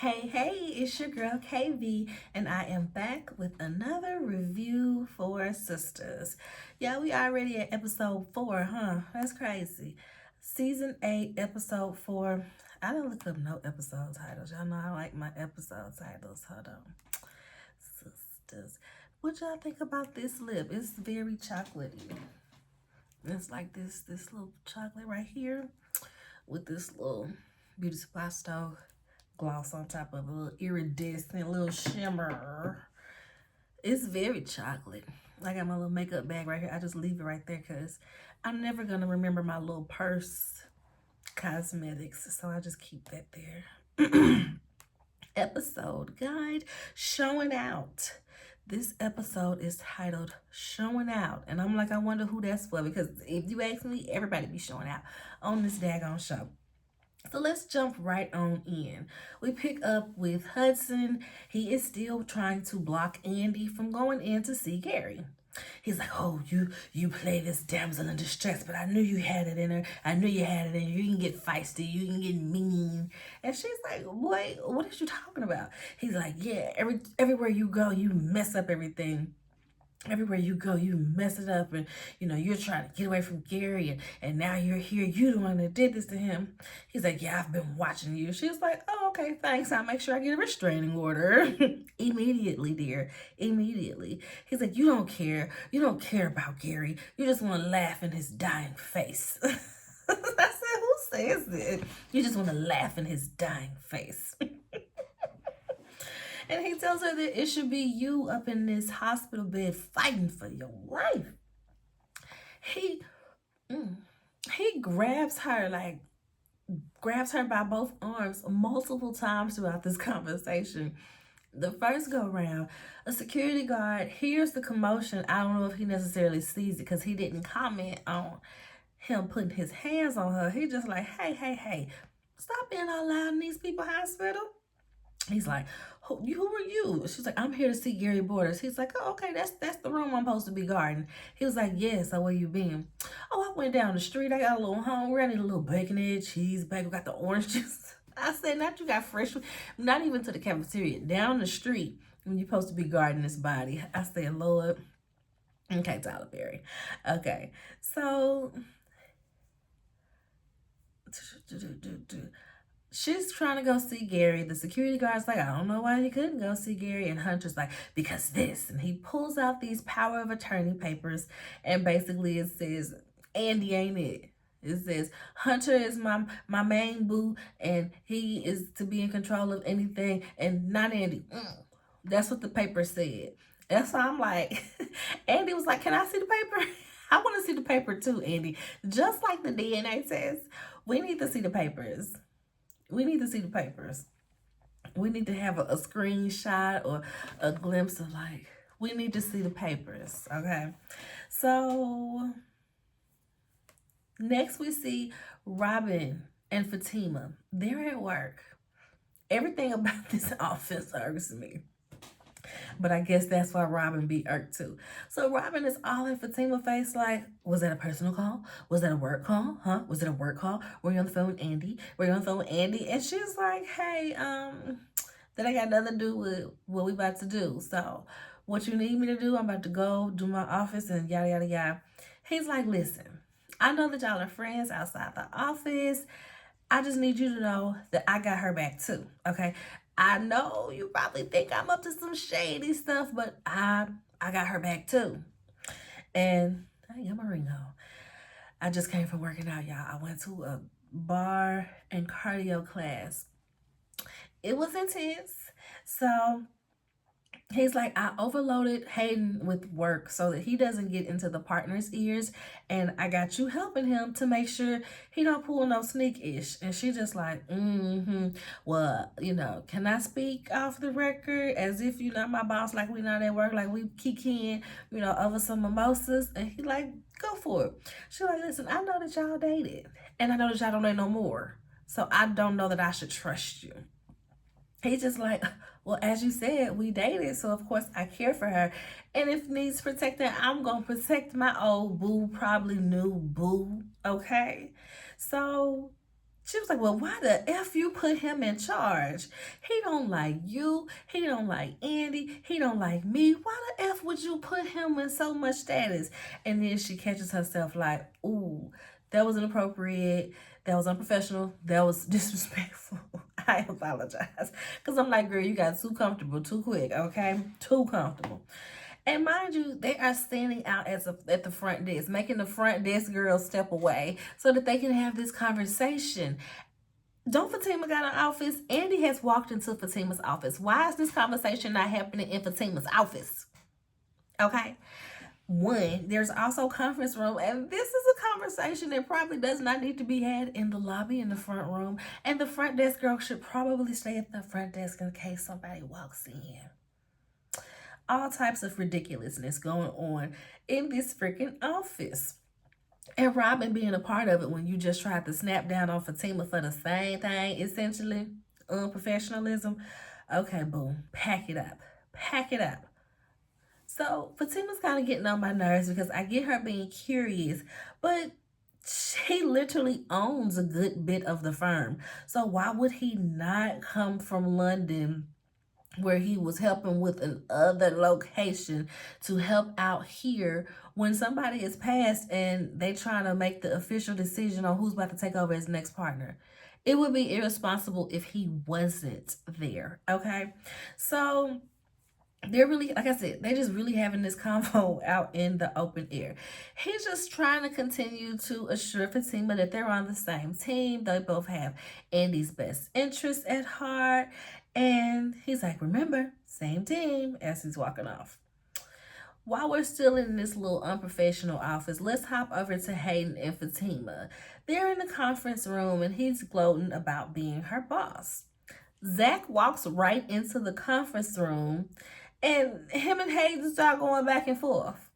Hey, it's your girl KV, and I am back with another review for Sisters. Yeah, we already at episode 4, huh? That's crazy. Season 8, episode 4. I don't look up no episode titles. Y'all know I like my episode titles. Hold on. Sisters. What y'all think about this lip? It's very chocolatey. It's like this little chocolate right here with this little beauty supply store gloss on top of a little iridescent little shimmer. It's very chocolate. I got my little makeup bag right here. I just leave it right there because I'm never going to remember my little purse cosmetics. So I just keep that there. Episode guide, showing out. This episode is titled Showing Out. And I'm like, I wonder who that's for, because if you ask me, everybody be showing out on this daggone show. So let's jump right on in. We pick up with Hudson. He is still trying to block Andy from going in to see Gary. He's like, oh, you play this damsel in distress, but I knew you had it in her. I knew you had it in you. You can get feisty. You can get mean. And she's like, boy, what are you talking about? He's like, yeah, everywhere you go, you mess up everything. Everywhere you go, you mess it up, and you're trying to get away from Gary, and now you're here. You the one that did this to him. He's like, yeah, I've been watching you. She's like, oh, okay, thanks. I'll make sure I get a restraining order immediately, dear, immediately. He's like, you don't care. You don't care about Gary. You just want to laugh in his dying face. I said, who says that? You just want to laugh in his dying face. And he tells her that it should be you up in this hospital bed fighting for your life. He grabs her by both arms multiple times throughout this conversation. The first go round, a security guard hears the commotion. I don't know if he necessarily sees it because he didn't comment on him putting his hands on her. He just like, hey, stop being all loud in these people's hospital. He's like, who are you? She's like, I'm here to see Gary Borders. He's like, oh, okay, that's the room I'm supposed to be guarding. He was like, yeah, so where you been? Oh, I went down the street. I got a little hungry. I need a little bacon, egg, cheese, bagel. Got the orange juice. I said, not you got fresh, not even to the cafeteria. Down the street when you're supposed to be guarding this body. I said, Lord. Okay, Tyler Perry. Okay, so she's trying to go see Gary. The security guard's like, I don't know why you couldn't go see Gary. And Hunter's like, because this. And he pulls out these power of attorney papers. And basically it says, Andy ain't it. It says, Hunter is my main boo. And he is to be in control of anything. And not Andy. That's what the paper said. That's why I'm like, Andy was like, can I see the paper? I want to see the paper too, Andy. Just like the DNA test, we need to see the papers. We need to see the papers. We need to have a screenshot or a glimpse of we need to see the papers, okay? So next we see Robin and Fatima. They're at work. Everything about this office irks me. But I guess that's why Robin be irked too. So Robin is all in Fatima face like, was that a personal call? Was that a work call? Huh? Was it a work call? Were you on the phone with Andy? Were you on the phone with Andy? And she's like, hey, that ain't got nothing to do with what we about to do. So what you need me to do, I'm about to go do my office and yada, yada, yada. He's like, listen, I know that y'all are friends outside the office. I just need you to know that I got her back too, okay? I know you probably think I'm up to some shady stuff, but I got her back too. And I got my ring on. I just came from working out, y'all. I went to a bar and cardio class. It was intense. So he's like, I overloaded Hayden with work so that he doesn't get into the partner's ears. And I got you helping him to make sure he don't pull no sneak-ish. And she just like, well, can I speak off the record as if you're not my boss, like we not at work, like we kicking, over some mimosas? And he like, go for it. She like, listen, I know that y'all dated. And I know that y'all don't date no more. So I don't know that I should trust you. He's just like, well, as you said, we dated, so of course I care for her. And if needs protecting, I'm going to protect my old boo, probably new boo, okay? So She was like, well, why the F you put him in charge? He don't like you. He don't like Andy. He don't like me. Why the F would you put him in so much status? And then she catches herself like, ooh, that was inappropriate. That was unprofessional. That was disrespectful. I apologize. Because I'm like, girl, you got too comfortable too quick, okay? Too comfortable. And mind you, they are standing out at the front desk, making the front desk girls step away so that they can have this conversation. Don't Fatima got an office? Andy has walked into Fatima's office. Why is this conversation not happening in Fatima's office? Okay. One, there's also conference room, and this is a conversation that probably does not need to be had in the lobby in the front room. And the front desk girl should probably stay at the front desk in case somebody walks in. All types of ridiculousness going on in this freaking office. And Robin being a part of it when you just tried to snap down on Fatima for the same thing, essentially, unprofessionalism. Okay, boom, pack it up. Pack it up. So Fatima's kind of getting on my nerves because I get her being curious, but she literally owns a good bit of the firm. So why would he not come from London, where he was helping with another location, to help out here when somebody is passed and they trying to make the official decision on who's about to take over as next partner? It would be irresponsible if he wasn't there, okay? So they're really, like I said, they just really having this convo out in the open air. He's just trying to continue to assure Fatima that they're on the same team. They both have Andy's best interests at heart. And he's like, remember, same team, as he's walking off. While we're still in this little unprofessional office, let's hop over to Hayden and Fatima. They're in the conference room and he's gloating about being her boss. Zach walks right into the conference room and him and Hayden start going back and forth.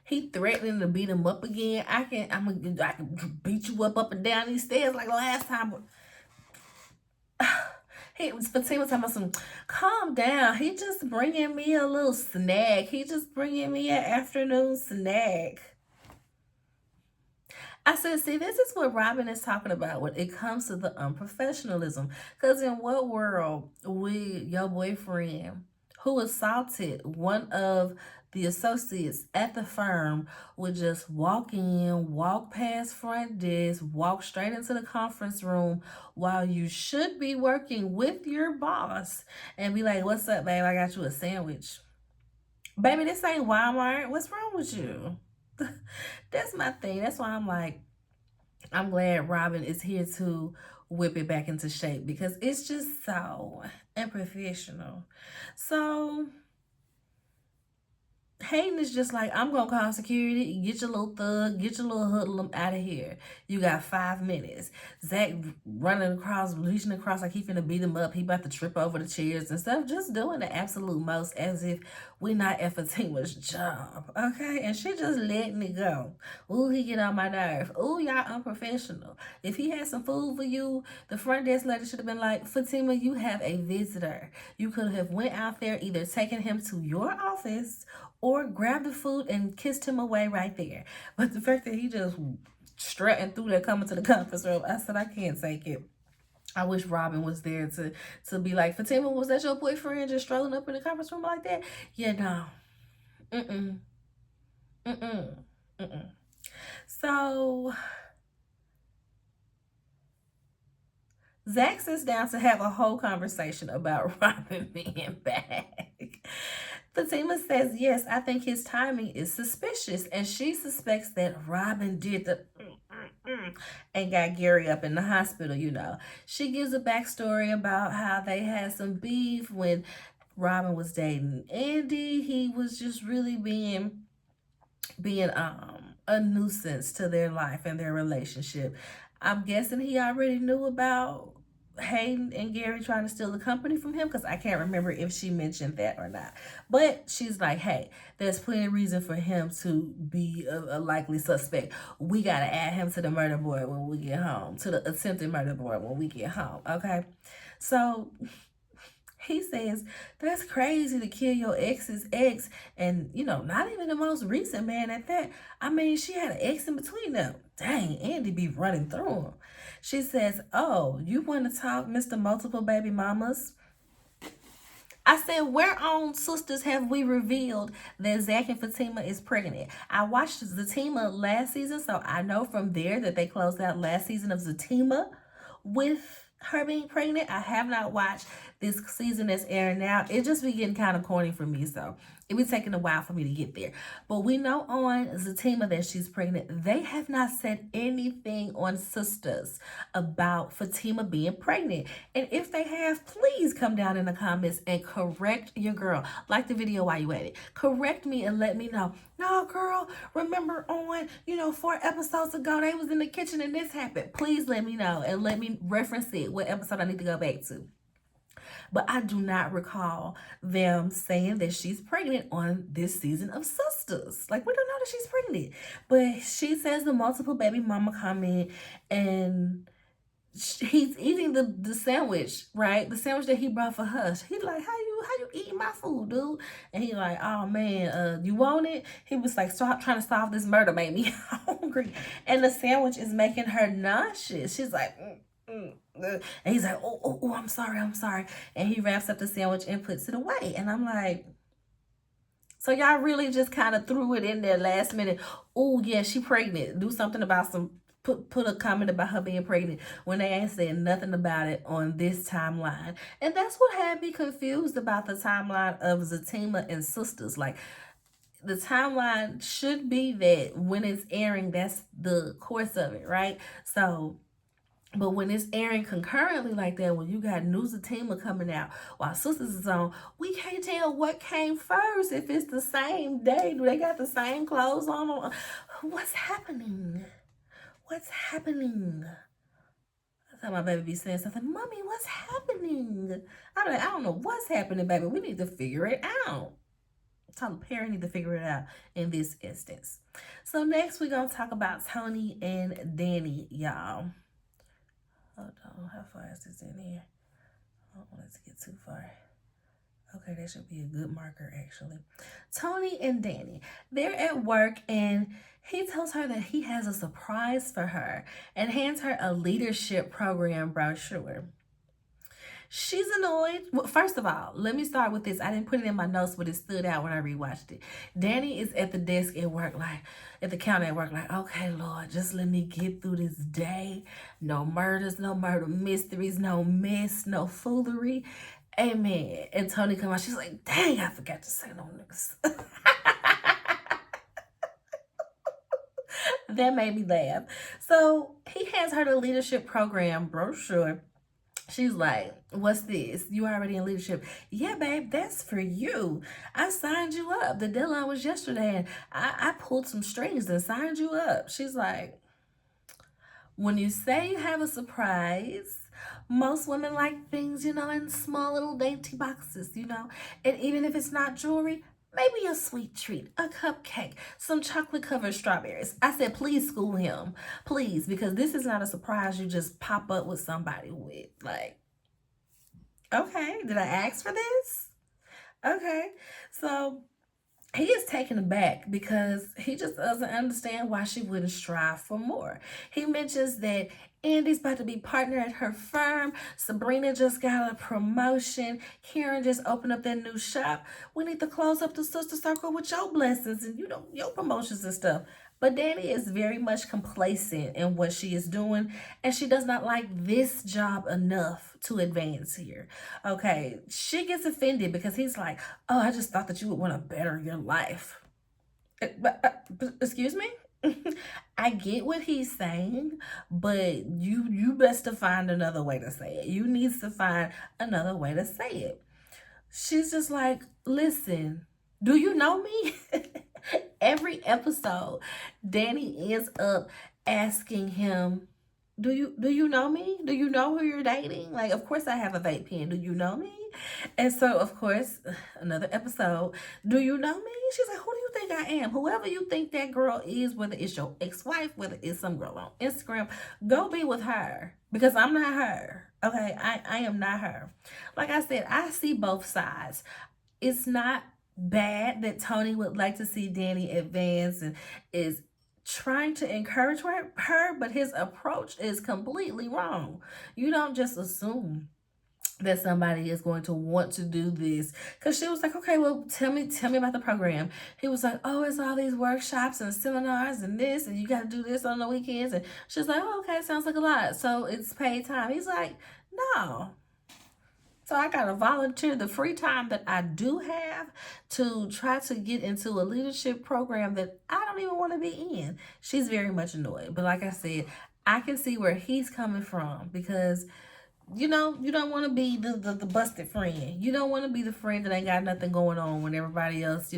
He threatening to beat him up again. I can beat you up and down these stairs like last time. Fatima talking about some, calm down. He just bringing me a little snack. He just bringing me an afternoon snack. I said, see, this is what Robin is talking about when it comes to the unprofessionalism. Because in what world would your boyfriend, who assaulted one of the associates at the firm, would just walk in, walk past front desk, walk straight into the conference room while you should be working with your boss and be like, what's up, babe? I got you a sandwich. Baby, this ain't Walmart. What's wrong with you? That's my thing. That's why I'm like, I'm glad Robin is here to whip it back into shape because it's just so unprofessional. So Hayden is just like, I'm gonna call security, get your little thug, get your little hoodlum out of here. You got 5 minutes. Zach running across, reaching across like he finna beat him up. He about to trip over the chairs and stuff. Just doing the absolute most as if we not at Fatima's job, okay? And she just letting it go. Ooh, he get on my nerve. Ooh, y'all unprofessional. If he had some food for you, the front desk lady should have been like, Fatima, you have a visitor. You could have went out there, either taken him to your office or grabbed the food and kissed him away right there. But the fact that he just strutting through there coming to the conference room, I said, I can't take it. I wish Robin was there to be like, Fatima, was that your boyfriend just strolling up in the conference room like that? Yeah, no. So Zach sits down to have a whole conversation about Robin being back. Fatima says, yes, I think his timing is suspicious. And she suspects that Robin did the and got Gary up in the hospital, you know. She gives a backstory about how they had some beef when Robin was dating Andy. He was just really being a nuisance to their life and their relationship. I'm guessing he already knew about Hayden and Gary trying to steal the company from him, because I can't remember if she mentioned that or not. But she's like, hey, there's plenty of reason for him to be a likely suspect. We got to add him to the murder board when we get home, to the attempted murder board when we get home, okay? So He says, that's crazy to kill your ex's ex, and not even the most recent man at that. I mean, she had an ex in between them. Dang, Andy be running through them. She says, oh, you want to talk, Mr. Multiple Baby Mamas? I said, where on Sisters have we revealed that Zach and Fatima is pregnant? I watched Zatima last season, so I know from there that they closed out last season of Zatima with her being pregnant. I have not watched this season that's airing now. It just be getting kind of corny for me, so it be taking a while for me to get there. But we know on Zatima that she's pregnant. They have not said anything on Sisters about Fatima being pregnant. And if they have, please come down in the comments and correct your girl. Like the video while you at it. Correct me and let me know. No, girl, remember on, 4 episodes ago, they was in the kitchen and this happened. Please let me know and let me reference it, what episode I need to go back to. But I do not recall them saying that she's pregnant on this season of Sisters. Like, we don't know that she's pregnant. But she says the multiple baby mama comment, and he's eating the sandwich, right? The sandwich that he brought for Hush. He's like, how you eating my food, dude? And he like, oh man, you want it? He was like, stop trying to solve this murder, made me hungry. And the sandwich is making her nauseous. She's like, and he's like, oh, I'm sorry. And he wraps up the sandwich and puts it away. And I'm like, so y'all really just kind of threw it in there last minute. Oh yeah, she pregnant. Do something about put a comment about her being pregnant when they ain't saying nothing about it on this timeline. And that's what had me confused about the timeline of Zatima and Sisters. Like, the timeline should be that when it's airing, that's the course of it, right? So, but when it's airing concurrently like that, when you got new Zatima coming out while Sisters is on, we can't tell what came first. If it's the same day, do they got the same clothes on? What's happening? What's happening? I thought my baby be saying something. Mommy, what's happening? I'm like, I don't know what's happening, baby. We need to figure it out. So the parent need to figure it out in this instance. So next we're going to talk about Tony and Danny, y'all. Hold on, how far is this in here? I don't want it to get too far. Okay, that should be a good marker, actually. Tony and Danny, they're at work, and he tells her that he has a surprise for her and hands her a leadership program brochure. She's annoyed. Well, first of all, let me start with this. I didn't put it in my notes, but it stood out when I rewatched it. Danny is at the desk at work, like, at the counter at work, like, okay, Lord, just let me get through this day. No murders, no murder mysteries, no mess, no foolery. Amen. And Tony come out, she's like, dang, I forgot to say no niggas. That made me laugh. So he hands her the leadership program brochure. She's like, what's this? You already in leadership? Yeah, babe, that's for you. I signed you up. The deadline was yesterday, and I pulled some strings and signed you up. She's like, when you say you have a surprise, most women like things, in small little dainty boxes, And even if it's not jewelry, maybe a sweet treat, a cupcake, some chocolate-covered strawberries. I said, please school him. Please, because this is not a surprise you just pop up with somebody with. Like, okay, did I ask for this? Okay, so he is taken aback because he just doesn't understand why she wouldn't strive for more. He mentions that Andy's about to be partner at her firm. Sabrina just got a promotion. Karen just opened up that new shop. We need to close up the sister circle with your blessings and, your promotions and stuff. But Danny is very much complacent in what she is doing, and she does not like this job enough to advance here. Okay, she gets offended because he's like, oh, I just thought that you would want to better your life. But excuse me? I get what he's saying, but you best to find another way to say it. You need to find another way to say it. She's just like, listen, do you know me? Every episode, Danny ends up asking him Do you know me? Do you know who you're dating? Like, of course I have a vape pen. Do you know me? And so, of course, another episode. Do you know me? She's like, who do you think I am? Whoever you think that girl is, whether it's your ex-wife, whether it's some girl on Instagram, go be with her because I'm not her. Okay, I am not her. Like I said, I see both sides. It's not bad that Tony would like to see Danny advance and is trying to encourage her, but his approach is completely wrong. You don't just assume that somebody is going to want to do this, because she was like, okay, well, tell me about the program. He was like, oh, it's all these workshops and seminars and this, and you got to do this on the weekends. And she's like, oh, okay, sounds like a lot, so it's paid time. He's like, no. So I gotta volunteer the free time that I do have to try to get into a leadership program that I don't even want to be in. She's very much annoyed. But like I said, I can see where he's coming from, because you don't want to be the busted friend. You don't want to be the friend that ain't got nothing going on when everybody else,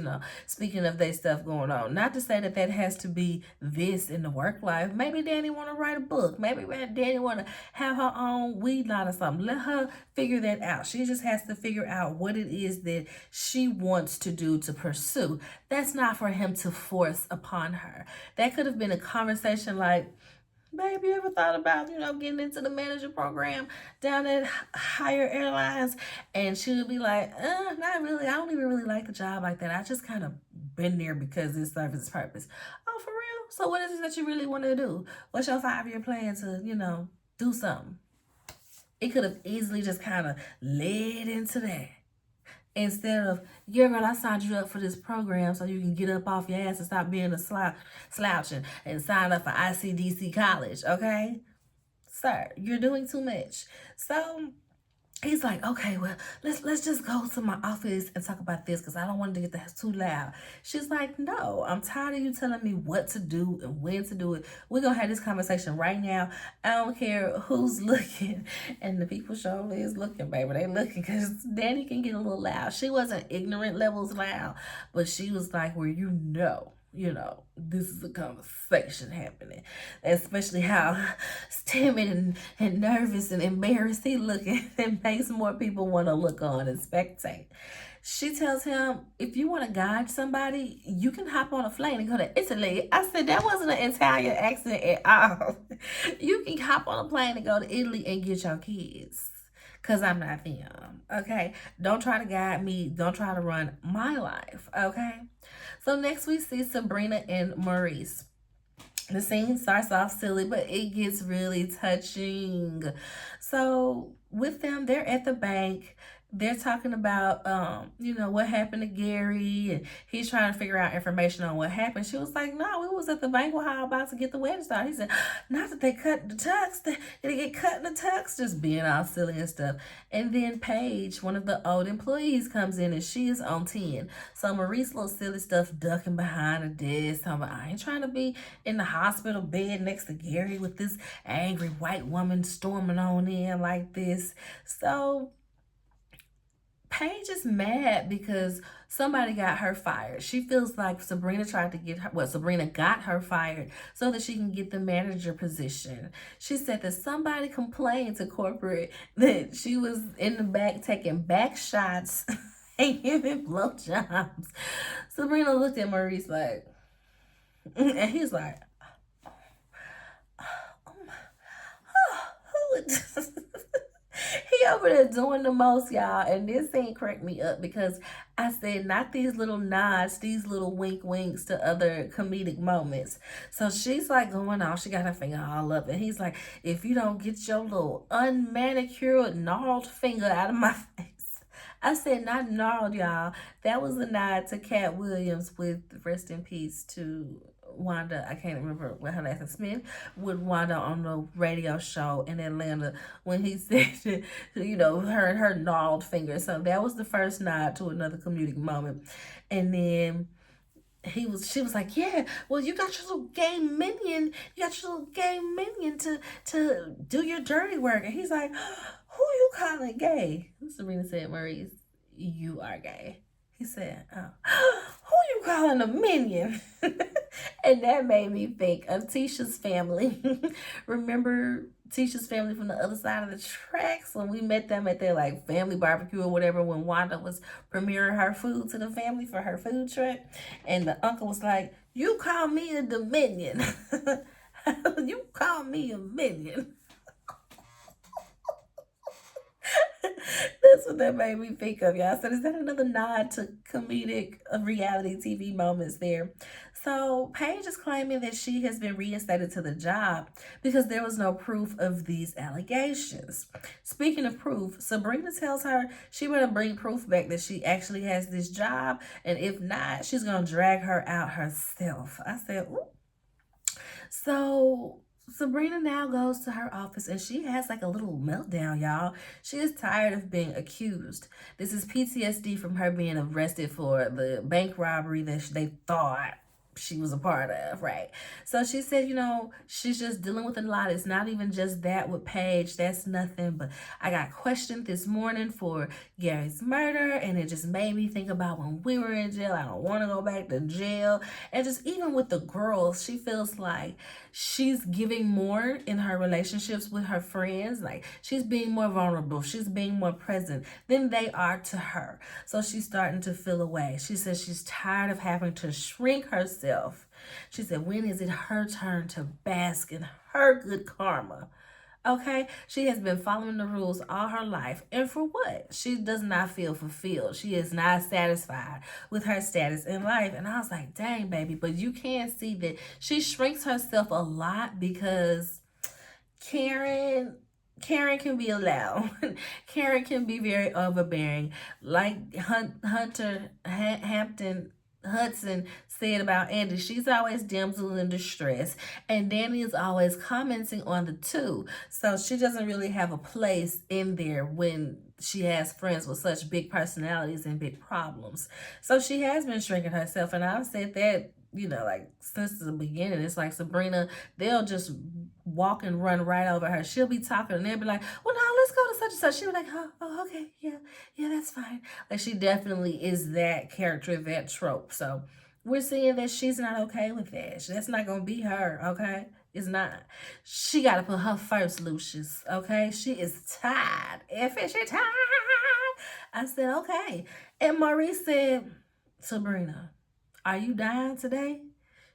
speaking of their stuff going on. Not to say that has to be this in the work life. Maybe Danny want to write a book. Maybe Danny want to have her own weed line or something. Let her figure that out. She just has to figure out what it is that she wants to do, to pursue. That's not for him to force upon her. That could have been a conversation like, babe, you ever thought about, getting into the manager program down at Higher Airlines? And she would be like, not really. I don't even really like the job like that. I just kind of been there because it serves its purpose. Oh, for real? So what is it that you really want to do? What's your 5-year plan to, do something? It could have easily just kind of led into that. Instead of, yeah, girl, I signed you up for this program so you can get up off your ass and stop being a slouching and sign up for ICDC college, okay? Sir, you're doing too much. So he's like, okay, well, let's just go to my office and talk about this because I don't want it to get too loud. She's like, no, I'm tired of you telling me what to do and when to do it. We're going to have this conversation right now. I don't care who's looking. And the people surely is looking, baby. They looking because Danny can get a little loud. She wasn't ignorant levels loud, but she was like, where this is a conversation happening. Especially how timid and nervous and embarrassed he looking. It makes more people want to look on and spectate. She tells him, if you want to guide somebody, you can hop on a plane and go to Italy. I said, that wasn't an Italian accent at all. You can hop on a plane and go to Italy and get your kids. Because I'm not them, okay? Don't try to guide me. Don't try to run my life, okay? So next we see Sabrina and Maurice. The scene starts off silly, but it gets really touching. So with them, they're at the bank. They're talking about, what happened to Gary, and he's trying to figure out information on what happened. She was like, no, we was at the banquet hall about to get the wedding started. He said, not that they cut the tux. Did they get cut in the tux? Just being all silly and stuff. And then Paige, one of the old employees, comes in, and she is on 10. So Maurice, little silly stuff, ducking behind a desk, talking about, I ain't trying to be in the hospital bed next to Gary with this angry white woman storming on in like this. So Paige is mad because somebody got her fired. She feels like Sabrina got her fired so that she can get the manager position. She said that somebody complained to corporate that she was in the back taking back shots and giving blowjobs. Sabrina looked at Maurice like, and he's like, who would he over there doing the most, y'all, and this thing cracked me up because I said not these little nods, these little winks to other comedic moments. So she's like going off, she got her finger all up, and he's like, if you don't get your little unmanicured, gnarled finger out of my face. I said not gnarled, y'all. That was a nod to Cat Williams with rest in peace to Wanda, I can't remember what her last name, Smith, with Wanda on the radio show in Atlanta when he said, her gnarled finger. So that was the first nod to another comedic moment. And then she was like, yeah, well, you got your little gay minion to do your dirty work. And he's like, who you calling gay? Serena said, Maurice, you are gay. He said, who you calling a minion? And that made me think of Tisha's family. Remember Tisha's family from the other side of the tracks when we met them at their like family barbecue or whatever when Wanda was premiering her food to the family for her food truck. And the uncle was like, you call me a Dominion. You call me a minion. That's what that made me think of, y'all. So is that another nod to comedic reality TV moments there? So Paige is claiming that she has been reinstated to the job because there was no proof of these allegations. Speaking of proof, Sabrina tells her she better bring proof back that she actually has this job, and if not, she's gonna drag her out herself. I said, ooh. So Sabrina now goes to her office and she has like a little meltdown, y'all. She is tired of being accused. This is PTSD from her being arrested for the bank robbery that they thought she was a part of, right? So she said, she's just dealing with a lot. It's not even just that with Paige. That's nothing. But I got questioned this morning for Gary's murder, and it just made me think about when we were in jail. I don't want to go back to jail. And just even with the girls, she feels like she's giving more in her relationships with her friends. Like she's being more vulnerable. She's being more present than they are to her. So she's starting to feel away. She says she's tired of having to shrink herself. She said, when is it her turn to bask in her good karma? Okay, she has been following the rules all her life. And for what? She does not feel fulfilled. She is not satisfied with her status in life. And I was like, dang, baby. But you can see that she shrinks herself a lot because Karen can be loud. Karen can be very overbearing. Like Hunter Hampton Hudson said about Andy, she's always damsel in distress, and Danny is always commenting on the two. So she doesn't really have a place in there when she has friends with such big personalities and big problems. So she has been shrinking herself, and I've said that, like since the beginning. It's like Sabrina, they'll just walk and run right over her. She'll be talking and they'll be like, well, no, let's go to such and such. She'll be like, oh, okay, yeah, that's fine. Like she definitely is that character, that trope. So we're seeing that she's not okay with that. That's not going to be her, okay? It's not. She got to put her first, Lucius, okay? She is tired. If she tired. I said, okay. And Maurice said, Sabrina, are you dying today?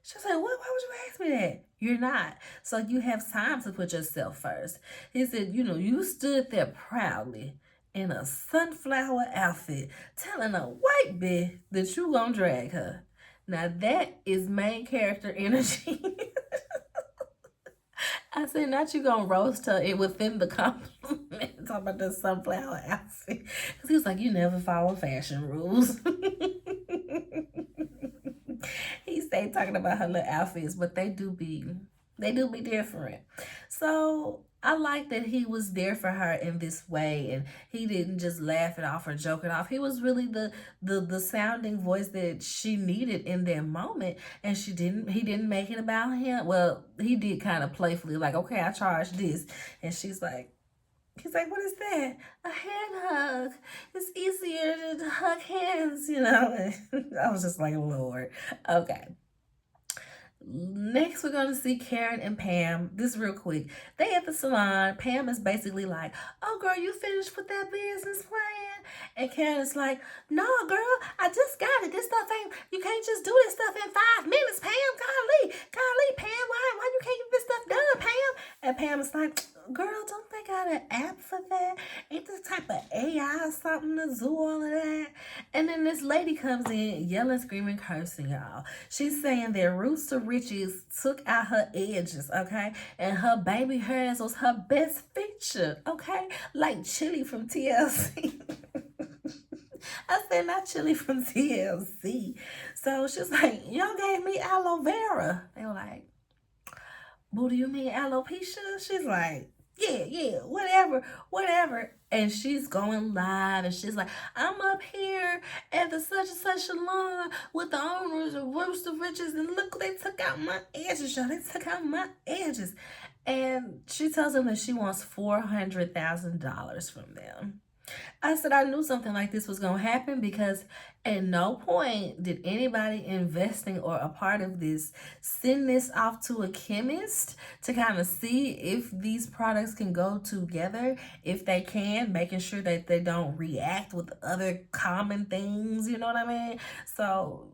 She said, what? Why would you ask me that? You're not. So you have time to put yourself first. He said, you stood there proudly in a sunflower outfit telling a white bitch that you gonna drag her. Now that is main character energy. I said, not you gonna roast her within the compliment. Talking about the sunflower outfit. Because he was like, you never follow fashion rules. He stayed talking about her little outfits, but they do be different. So I like that he was there for her in this way, and he didn't just laugh it off or joke it off. He was really the sounding voice that she needed in that moment, and he didn't make it about him. Well, he did kind of playfully, like, okay, I charged this, and he's like, what is that? A hand hug. It's easier to hug hands, I was just like, Lord. Okay. Next, we're going to see Karen and Pam. This real quick. They at the salon. Pam is basically like, oh, girl, you finished with that business plan? And Karen is like, no, girl, I just got it. This stuff ain't, you can't just do this stuff in 5 minutes, Pam. Golly, Pam, why you can't get this stuff done, Pam? And Pam is like, girl, don't they got an app for that? Ain't this type of AI or something to do all of that? And then this lady comes in yelling, screaming, cursing, y'all. She's saying that Rooster Riches took out her edges, okay? And her baby hairs was her best feature, okay? Like Chili from TLC. I said, not Chili from TLC. So she's like, y'all gave me aloe vera. They were like, well, do you mean alopecia? She's like, yeah, whatever. And she's going live, and she's like, I'm up here at the such and such salon with the owners of Rooster Riches, and look, they took out my edges, y'all. They took out my edges. And she tells them that she wants $400,000 from them. I said I knew something like this was going to happen because at no point did anybody investing or a part of this send this off to a chemist to kind of see if these products can go together, if they can, making sure that they don't react with other common things, you know what I mean? So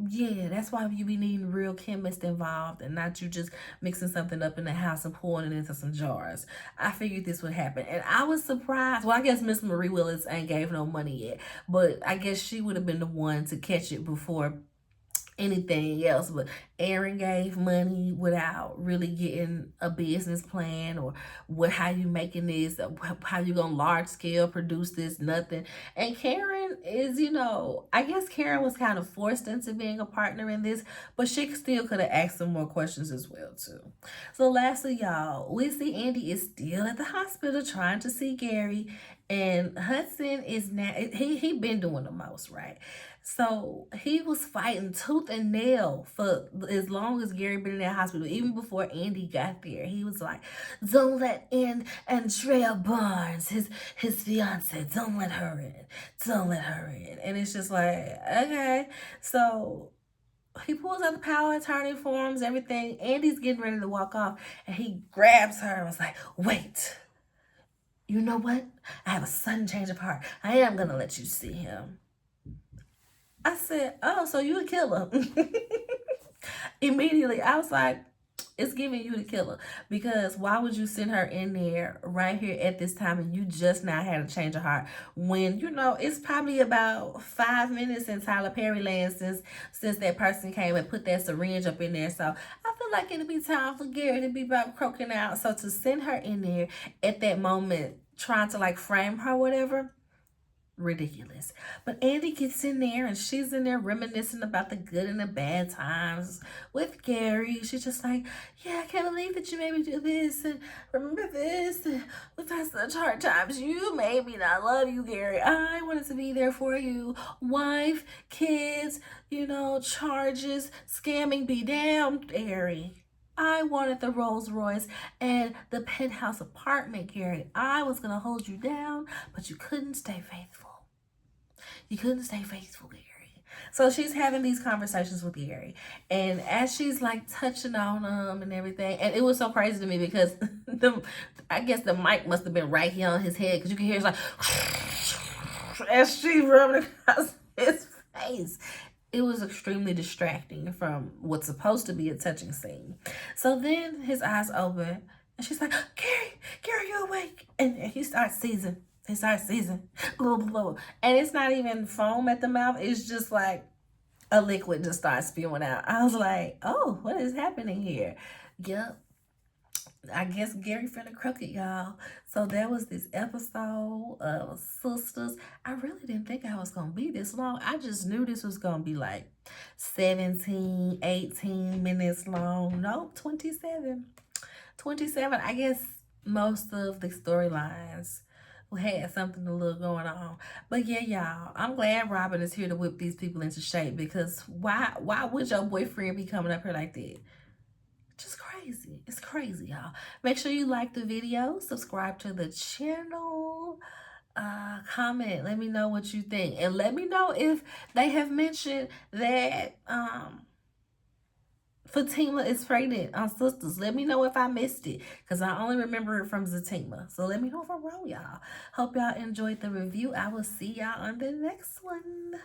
yeah, that's why you be needing real chemists involved and not you just mixing something up in the house and pouring it into some jars. I figured this would happen. And I was surprised. Well, I guess Miss Marie Willis ain't gave no money yet. But I guess she would have been the one to catch it before anything else. But Aaron gave money without really getting a business plan or how you making this, how you gonna large scale produce this, nothing. And Karen is, I guess Karen was kind of forced into being a partner in this, but she still could have asked some more questions as well too. So lastly, y'all, we see Andy is still at the hospital trying to see Gary, and Hudson is now he been doing the most, right? So he was fighting tooth and nail for as long as Gary been in that hospital. Even before Andy got there, he was like, "Don't let in Andrea Barnes, his fiance. Don't let her in. Don't let her in." And it's just like, okay. So he pulls out the power attorney forms, everything. Andy's getting ready to walk off, and he grabs her and was like, "Wait. You know what? I have a sudden change of heart. I am gonna let you see him." I said, "Oh, so you the killer." Immediately, I was like, it's giving you the killer. Because why would you send her in there right here at this time and you just now had a change of heart? When, it's probably about 5 minutes in Tyler Perry land since that person came and put that syringe up in there. So I feel like it'll be time for Gary to be about croaking out. So to send her in there at that moment, trying to like frame her, whatever, ridiculous. But Andy gets in there and she's in there reminiscing about the good and the bad times with Gary. She's just like, "Yeah, I can't believe that you made me do this, and remember this, and we've had such hard times. You made me not love you, Gary. I wanted to be there for you. Wife, kids, charges, scamming, be damned, Gary. I wanted the Rolls Royce and the penthouse apartment, Gary. I was going to hold you down, but you couldn't stay faithful. You couldn't stay faithful, Gary." So she's having these conversations with Gary. And as she's like touching on him and everything, and it was so crazy to me because I guess the mic must have been right here on his head because you can hear it's like as she rubbing across his face. It was extremely distracting from what's supposed to be a touching scene. So then his eyes open and she's like, Gary, you awake?" And he starts seizing. Blah, blah, blah. And it's not even foam at the mouth. It's just like a liquid just starts spewing out. I was like, oh, what is happening here? Yep. I guess Gary finna crook it, y'all. So there was this episode of Sistas. I really didn't think I was gonna be this long. I just knew this was gonna be like 17, 18 minutes long. Nope, 27. 27. I guess most of the storylines had something a little going on. But yeah, y'all, I'm glad Robin is here to whip these people into shape, because why would your boyfriend be coming up here like that? Just crazy. It's crazy, y'all. Make sure you like the video, subscribe to the channel, comment, let me know what you think, and let me know if they have mentioned that Fatima is pregnant on Sistas. Let me know if I missed it, because I only remember it from Zatima. So let me know if I'm wrong, y'all. Hope y'all enjoyed the review. I will see y'all on the next one.